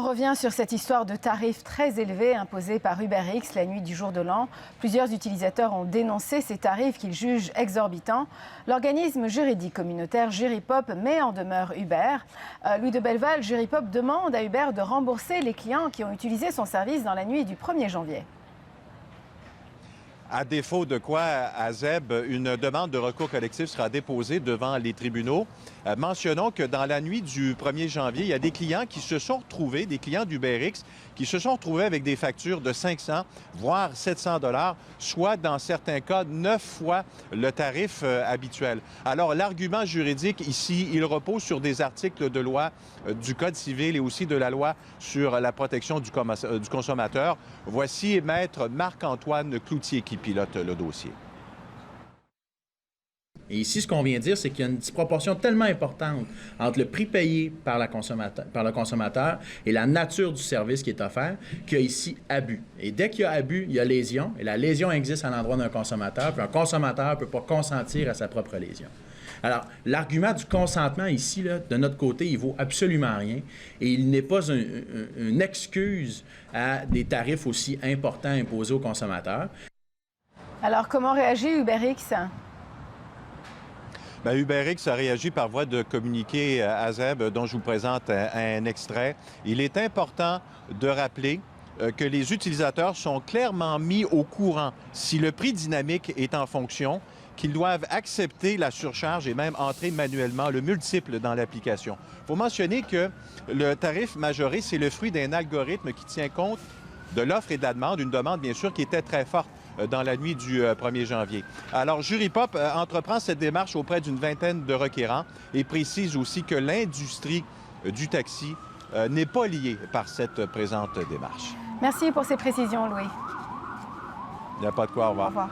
On revient sur cette histoire de tarifs très élevés imposés par UberX la nuit du jour de l'an. Plusieurs utilisateurs ont dénoncé ces tarifs qu'ils jugent exorbitants. L'organisme juridique communautaire Juripop met en demeure Uber. Louis de Belleval, Juripop demande à Uber de rembourser les clients qui ont utilisé son service dans la nuit du 1er janvier. À défaut de quoi, à ZEB, une demande de recours collectif sera déposée devant les tribunaux. Mentionnons que dans la nuit du 1er janvier, il y a des clients qui se sont retrouvés, des clients d'UberX, qui se sont retrouvés avec des factures de 500, voire 700 $, soit dans certains cas 9 fois le tarif habituel. Alors, l'argument juridique ici, il repose sur des articles de loi du Code civil et aussi de la loi sur la protection du consommateur. Voici Maître Marc-Antoine Cloutier qui pilote le dossier. Et ici, ce qu'on vient dire, c'est qu'il y a une disproportion tellement importante entre le prix payé par le consommateur et la nature du service qui est offert qu'il y a ici abus. Et dès qu'il y a abus, il y a lésion. Et la lésion existe à l'endroit d'un consommateur, puis un consommateur ne peut pas consentir à sa propre lésion. Alors, l'argument du consentement ici, là, de notre côté, il vaut absolument rien. Et il n'est pas une excuse à des tarifs aussi importants imposés aux consommateurs. Alors, comment réagit UberX ? Bien, UberX a réagi par voie de communiqué à ZEB, dont je vous présente un extrait. Il est important de rappeler que les utilisateurs sont clairement mis au courant si le prix dynamique est en fonction, qu'ils doivent accepter la surcharge et même entrer manuellement le multiple dans l'application. Il faut mentionner que le tarif majoré, c'est le fruit d'un algorithme qui tient compte de l'offre et de la demande, une demande bien sûr qui était très forte dans la nuit du 1er janvier. Alors, Juripop entreprend cette démarche auprès d'une vingtaine de requérants et précise aussi que l'industrie du taxi n'est pas liée par cette présente démarche. Merci pour ces précisions, Louis. Il n'y a pas de quoi, au revoir. Au revoir.